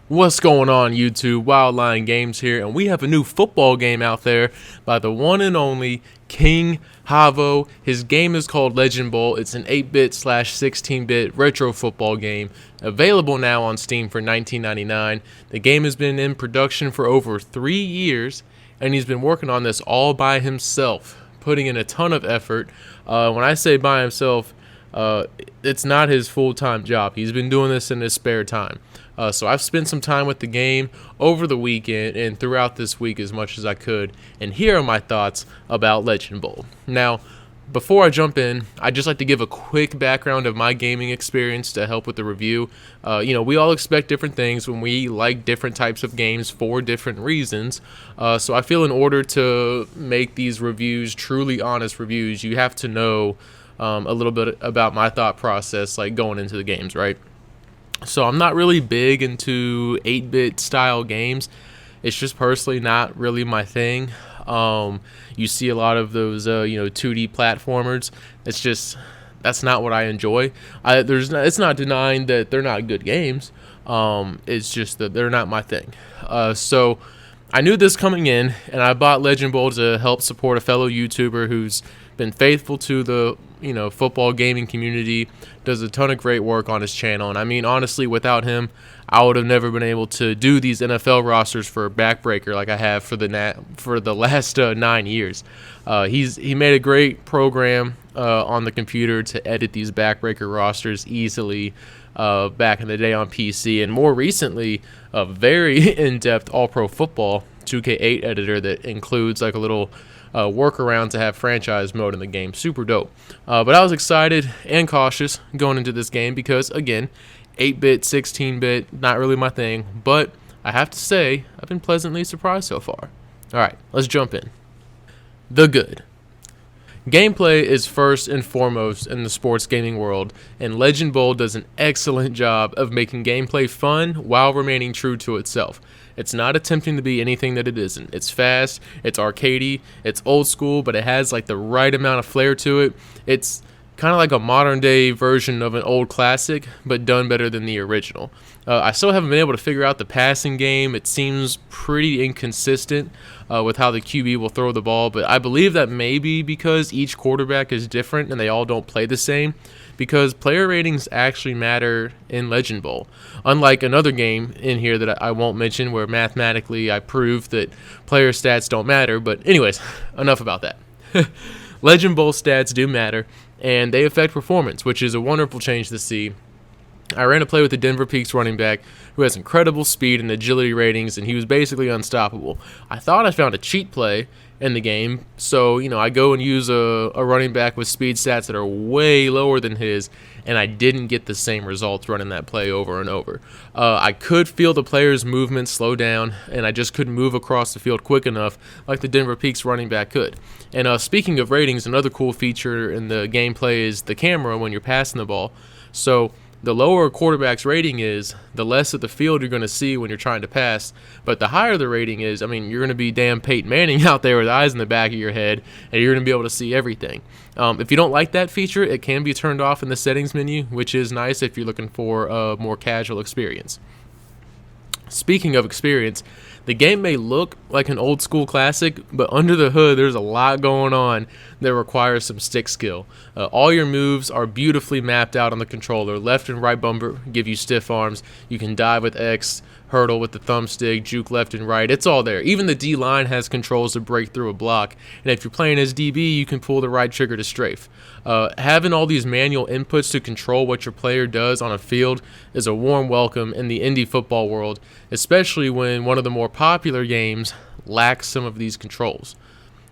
What's going on, YouTube? WildLion Games here, and we have a new football game out there by the one and only King Javo. His game is called Legend Bowl. It's an 8-bit slash 16-bit retro football game, available now on Steam for $19.99. The game has been in production for over 3 years, and he's been working on this all by himself, putting in a ton of effort. When I say by himself, it's not his full-time job. He's been doing this in his spare time. So I've spent some time with the game over the weekend and throughout this week as much as I could. And here are my thoughts about Legend Bowl. Now, before I jump in, I'd just like to give a quick background of my gaming experience to help with the review. We all expect different things when we like different types of games for different reasons. So I feel in order to make these reviews truly honest reviews, you have to know a little bit about my thought process, like going into the games, right? So I'm not really big into 8-bit style games. It's just personally not really my thing. You see a lot of those 2D platformers. That's not what I enjoy. It's not denying that they're not good games. It's just that they're not my thing. So I knew this coming in, and I bought Legend Bowl to help support a fellow YouTuber who's been faithful to the football gaming community, does a ton of great work on his channel. And I mean, honestly, without him, I would have never been able to do these NFL rosters for Backbreaker like I have for the last 9 years. He made a great program on the computer to edit these Backbreaker rosters easily back in the day on PC, and more recently, a very in-depth All-Pro Football 2K8 editor that includes like a little workaround to have franchise mode in the game. Super dope. But I was excited and cautious going into this game because, again, 8-bit, 16-bit, not really my thing. But I have to say, I've been pleasantly surprised so far. All right, let's jump in. The good. Gameplay is first and foremost in the sports gaming world, and Legend Bowl does an excellent job of making gameplay fun while remaining true to itself. It's not attempting to be anything that it isn't. It's fast, it's arcadey, it's old school, but it has like the right amount of flair to it. It's kind of like a modern day version of an old classic, but done better than the original. I still haven't been able to figure out the passing game. It seems pretty inconsistent with how the QB will throw the ball, but I believe that may be because each quarterback is different and they all don't play the same, because player ratings actually matter in Legend Bowl. Unlike another game in here that I won't mention where mathematically I prove that player stats don't matter, but anyways, enough about that. Legend Bowl stats do matter, and they affect performance, which is a wonderful change to see. I ran a play with the Denver Peaks running back who has incredible speed and agility ratings, and he was basically unstoppable. I thought I found a cheat play in the game, so I go and use a running back with speed stats that are way lower than his, and I didn't get the same results running that play over and over. I could feel the player's movement slow down, and I just couldn't move across the field quick enough like the Denver Peaks running back could. And speaking of ratings, another cool feature in the gameplay is the camera when you're passing the ball. So the lower a quarterback's rating is, the less of the field you're going to see when you're trying to pass. But the higher the rating is, you're going to be damn Peyton Manning out there with eyes in the back of your head, and you're going to be able to see everything. If you don't like that feature, it can be turned off in the settings menu, which is nice if you're looking for a more casual experience. Speaking of experience, the game may look like an old school classic, but under the hood there's a lot going on that requires some stick skill. All your moves are beautifully mapped out on the controller. Left and right bumper give you stiff arms. You can dive with X, hurdle with the thumbstick, juke left and right. It's all there. Even the D-line has controls to break through a block. And if you're playing as DB, you can pull the right trigger to strafe. Having all these manual inputs to control what your player does on a field is a warm welcome in the indie football world, especially when one of the more popular games lacks some of these controls.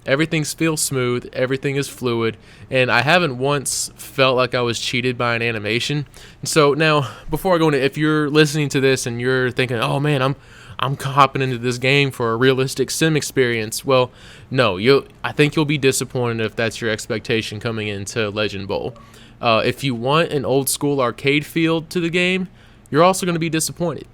Everything feels smooth, everything is fluid, and I haven't once felt like I was cheated by an animation. So now, before I go into, if you're listening to this and you're thinking, oh man, I'm hopping into this game for a realistic sim experience, well, no, I think you'll be disappointed if that's your expectation coming into Legend Bowl. If you want an old school arcade feel to the game, you're also going to be disappointed.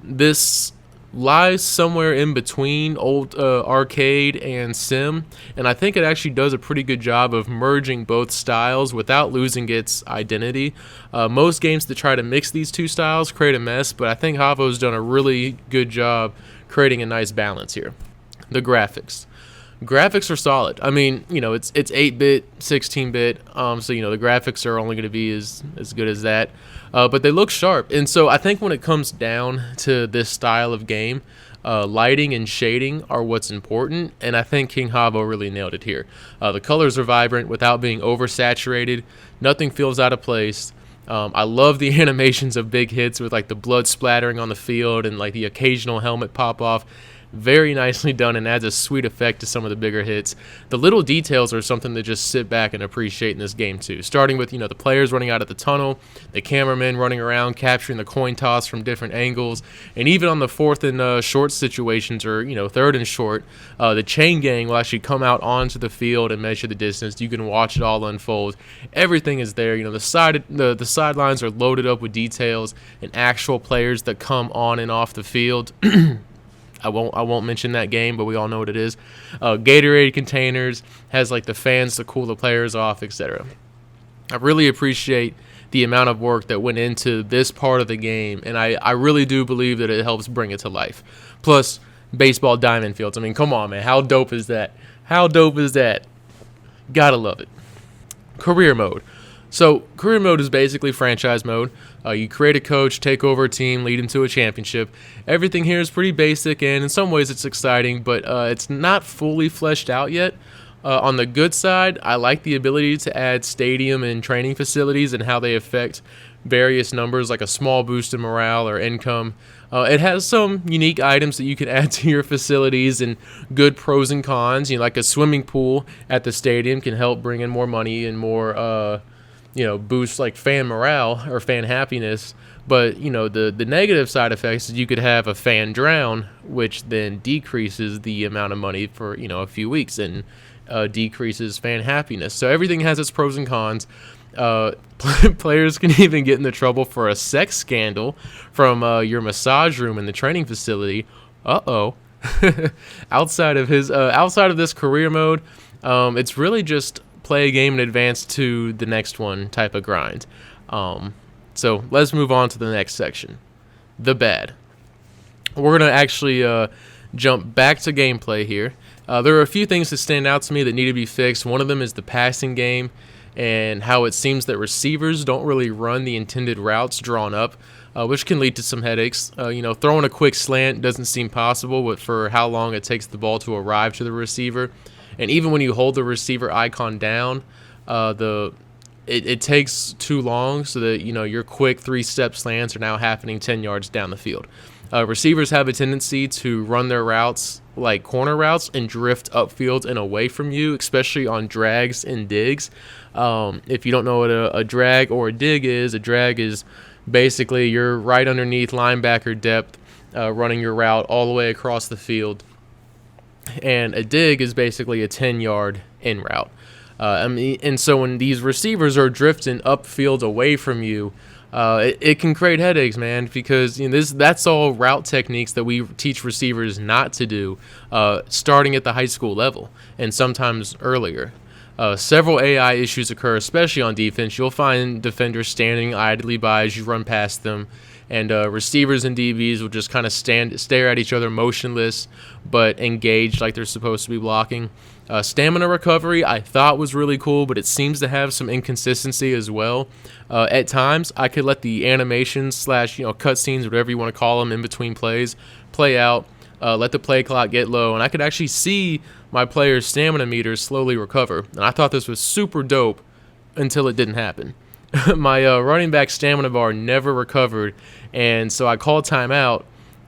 This lies somewhere in between old arcade and sim, and I think it actually does a pretty good job of merging both styles without losing its identity. Most games that try to mix these two styles create a mess, but I think Javo's done a really good job creating a nice balance here. The graphics are solid. I mean, it's 8-bit, 16-bit, so the graphics are only going to be as good as that, but they look sharp. And so I think when it comes down to this style of game, lighting and shading are what's important, and I think King Javo really nailed it here. The colors are vibrant without being oversaturated. Nothing feels out of place. I love the animations of big hits with like the blood splattering on the field and like the occasional helmet pop off. Very nicely done and adds a sweet effect to some of the bigger hits. The little details are something to just sit back and appreciate in this game too. Starting with, the players running out of the tunnel, the cameramen running around capturing the coin toss from different angles, and even on the fourth and short situations or, third and short, the chain gang will actually come out onto the field and measure the distance. You can watch it all unfold. Everything is there. The sidelines are loaded up with details and actual players that come on and off the field. I won't mention that game, but we all know what it is. Gatorade containers, has like the fans to cool the players off, etc. I really appreciate the amount of work that went into this part of the game, and I really do believe that it helps bring it to life. Plus, baseball diamond fields. I mean, come on, man. How dope is that? How dope is that? Gotta love it. Career mode. So career mode is basically franchise mode. You create a coach, take over a team, lead them to a championship. Everything here is pretty basic, and in some ways it's exciting, but it's not fully fleshed out yet. On the good side, I like the ability to add stadium and training facilities and how they affect various numbers, like a small boost in morale or income. It has some unique items that you can add to your facilities and good pros and cons. Like a swimming pool at the stadium can help bring in more money and more boost like fan morale or fan happiness. But, the negative side effects is you could have a fan drown, which then decreases the amount of money for, a few weeks and decreases fan happiness. So everything has its pros and cons. Players can even get into trouble for a sex scandal from your massage room in the training facility. Outside of this career mode, it's really just play a game and advance to the next one type of grind. So let's move on to the next section, the bad. We're going to actually jump back to gameplay here. There are a few things that stand out to me that need to be fixed. One of them is the passing game and how it seems that receivers don't really run the intended routes drawn up, which can lead to some headaches. Throwing a quick slant doesn't seem possible, but for how long it takes the ball to arrive to the receiver. And even when you hold the receiver icon down, it takes too long, so that your quick 3-step slants are now happening 10 yards down the field. Receivers have a tendency to run their routes like corner routes and drift upfield and away from you, especially on drags and digs. If you don't know what a drag or a dig is, a drag is basically you're right underneath linebacker depth, running your route all the way across the field. And a dig is basically a 10-yard in route. And so when these receivers are drifting upfield away from you, it can create headaches, man, because that's all route techniques that we teach receivers not to do, starting at the high school level and sometimes earlier. Several AI issues occur, especially on defense. You'll find defenders standing idly by as you run past them, and receivers and DBs will just kind of stare at each other motionless but engaged like they're supposed to be blocking. Stamina recovery I thought was really cool, but it seems to have some inconsistency as well. At times, I could let the animations / cutscenes, whatever you want to call them, in between plays, play out, let the play clock get low, and I could actually see my players' stamina meters slowly recover. And I thought this was super dope until it didn't happen. My running back stamina bar never recovered, and so I called timeout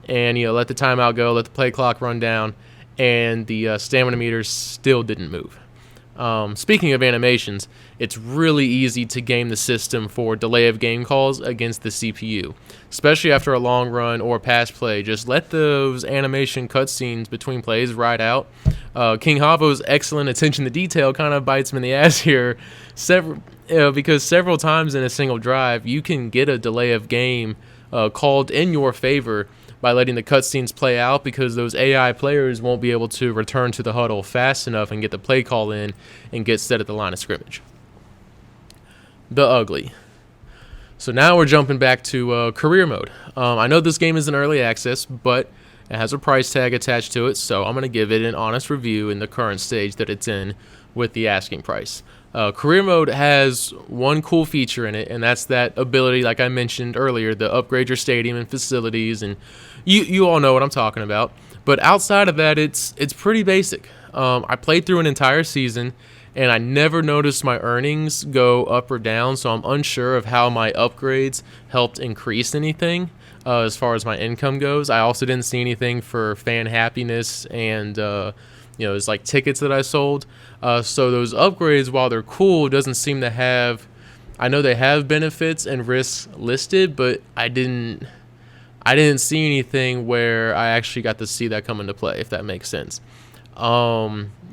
and let the timeout go, let the play clock run down, and the stamina meters still didn't move. Speaking of animations, it's really easy to game the system for delay of game calls against the CPU, especially after a long run or pass play. Just let those animation cutscenes between plays ride out. King Javo's excellent attention to detail kind of bites him in the ass here, because several times in a single drive you can get a delay of game called in your favor by letting the cutscenes play out, because those AI players won't be able to return to the huddle fast enough and get the play call in and get set at the line of scrimmage. The ugly. So now we're jumping back to career mode. I know this game is in early access, but it has a price tag attached to it, so I'm going to give it an honest review in the current stage that it's in with the asking price. Career mode has one cool feature in it, and that's that ability, like I mentioned earlier, to upgrade your stadium and facilities, and you all know what I'm talking about. But outside of that, it's pretty basic. I played through an entire season, and I never noticed my earnings go up or down, so I'm unsure of how my upgrades helped increase anything as far as my income goes. I also didn't see anything for fan happiness and it's like tickets that I sold. So those upgrades, while they're cool, doesn't seem to have. I know they have benefits and risks listed, but I didn't see anything where I actually got to see that come into play, if that makes sense.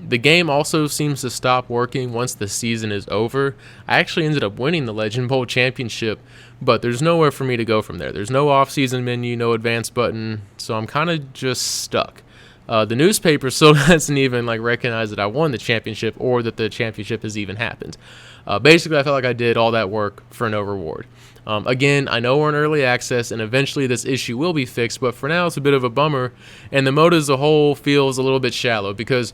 The game also seems to stop working once the season is over. I actually ended up winning the Legend Bowl championship, but there's nowhere for me to go from there. There's no off-season menu, no advance button, so I'm kind of just stuck. The newspaper still doesn't even recognize that I won the championship or that the championship has even happened. Basically, I felt like I did all that work for no reward. Again, I know we're in early access, and eventually this issue will be fixed, but for now it's a bit of a bummer, and the mode as a whole feels a little bit shallow, because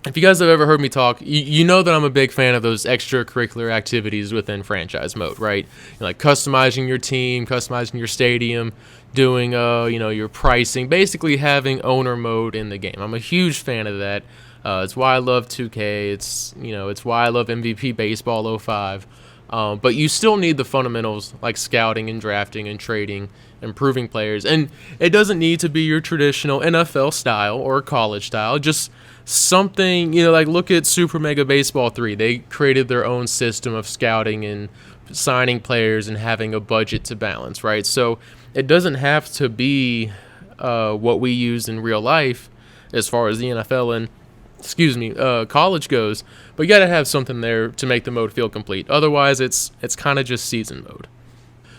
if you guys have ever heard me talk, you know that I'm a big fan of those extracurricular activities within franchise mode, right? Like customizing your team, customizing your stadium, doing your pricing, basically having owner mode in the game. I'm a huge fan of that. It's why I love 2K. It's why I love MVP Baseball 05. But you still need the fundamentals like scouting and drafting and trading, improving players. And it doesn't need to be your traditional NFL style or college style. Just something, look at Super Mega Baseball 3. They created their own system of scouting and signing players and having a budget to balance, right? So it doesn't have to be what we use in real life as far as the NFL and college goes, but you got to have something there to make the mode feel complete. Otherwise, it's kind of just season mode.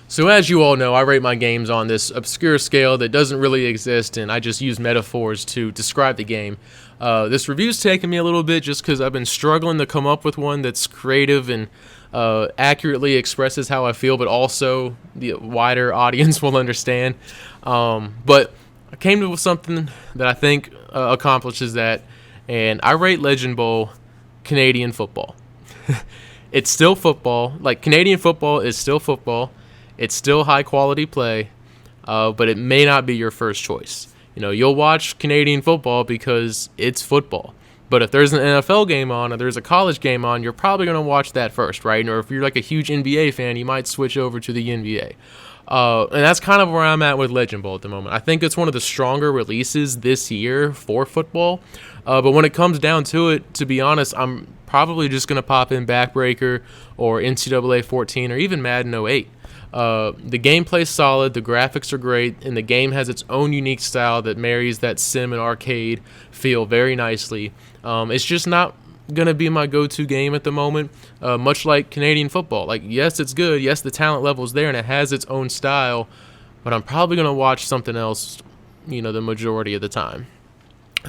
So as you all know, I rate my games on this obscure scale that doesn't really exist, and I just use metaphors to describe the game. This review's taken me a little bit just because I've been struggling to come up with one that's creative and accurately expresses how I feel, but also the wider audience will understand. But I came up with something that I think accomplishes that, and I rate Legend Bowl Canadian football. It's still football. Canadian football is still football. It's still high quality play, but it may not be your first choice. You'll watch Canadian football because it's football. But if there's an NFL game on or there's a college game on, you're probably going to watch that first, right? Or if you're a huge NBA fan, you might switch over to the NBA. And that's kind of where I'm at with Legend Bowl at the moment. I think it's one of the stronger releases this year for football. But when it comes down to it, to be honest, I'm probably just going to pop in Backbreaker or NCAA 14 or even Madden 08. The gameplay's solid, the graphics are great, and the game has its own unique style that marries that sim and arcade feel very nicely. It's just not going to be my go-to game at the moment, much like Canadian football. Yes, it's good. Yes, the talent level's there, and it has its own style, but I'm probably going to watch something else, the majority of the time.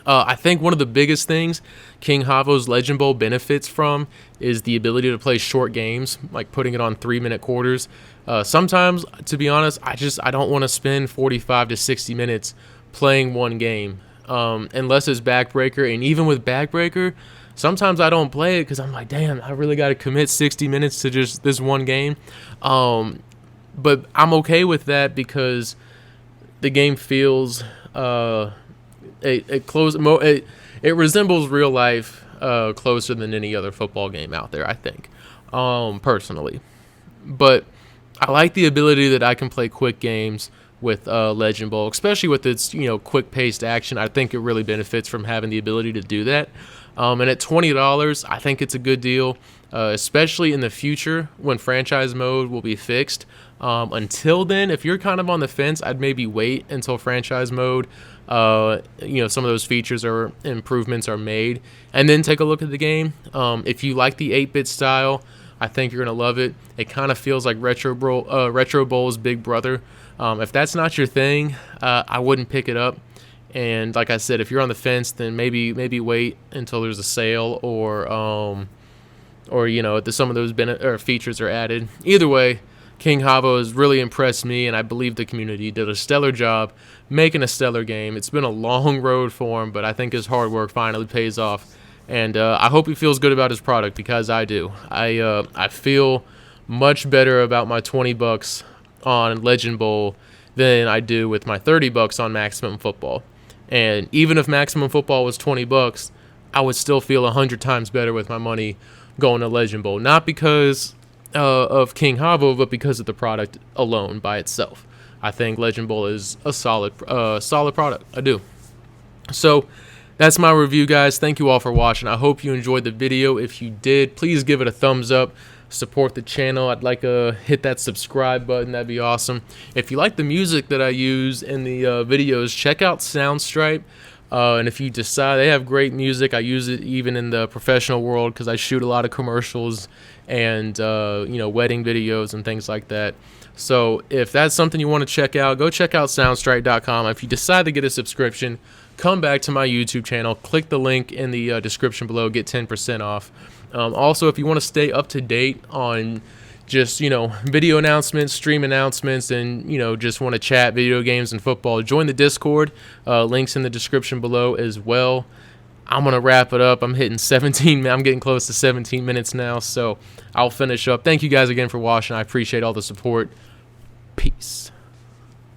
I think one of the biggest things King Javo's Legend Bowl benefits from is the ability to play short games, like putting it on 3-minute quarters. Sometimes, to be honest, I don't want to spend 45 to 60 minutes playing one game, unless it's Backbreaker. And even with Backbreaker, sometimes I don't play it because I'm like, damn, I really got to commit 60 minutes to just this one game. But I'm okay with that because the game feels it resembles real life closer than any other football game out there, I think, personally. But I like the ability that I can play quick games with Legend Bowl, especially with its quick-paced action. I think it really benefits from having the ability to do that. And at $20, I think it's a good deal, especially in the future when franchise mode will be fixed. Until then, if you're kind of on the fence, I'd maybe wait until franchise mode, some of those features or improvements are made, and then take a look at the game. If you like the 8-bit style, I think you're gonna love it. It kind of feels like Retro Bowl's big brother. If that's not your thing, I wouldn't pick it up. And like I said, if you're on the fence, then maybe wait until there's a sale, or you know, some of those features are added. Either way, King Javo has really impressed me, and I believe the community did a stellar job making a stellar game. It's been a long road for him, but I think his hard work finally pays off. And I hope he feels good about his product, because I do. I feel much better about my $20 on Legend Bowl than I do with my $30 on Maximum Football. And even if Maximum Football was $20, I would still feel 100 times better with my money going to Legend Bowl. Not because of King Javo, but because of the product alone by itself. I think Legend Bowl is a solid product. I do. So that's my review, guys. Thank you all for watching. I hope you enjoyed the video. If you did, please give it a thumbs up. Support the channel. I'd like to hit that subscribe button. That'd be awesome. If you like the music that I use in the videos, check out Soundstripe. And if you decide, they have great music. I use it even in the professional world, because I shoot a lot of commercials and you know, wedding videos and things like that. So if that's something you want to check out, go check out soundstripe.com. If you decide to get a subscription, come back to my YouTube channel, click the link in the description below, get 10% off. Also, if you want to stay up to date on just, you know, video announcements, stream announcements, and, you know, just want to chat video games and football, join the Discord. Links in the description below as well. I'm going to wrap it up. I'm hitting 17. I'm getting close to 17 minutes now, so I'll finish up. Thank you guys again for watching. I appreciate all the support. Peace.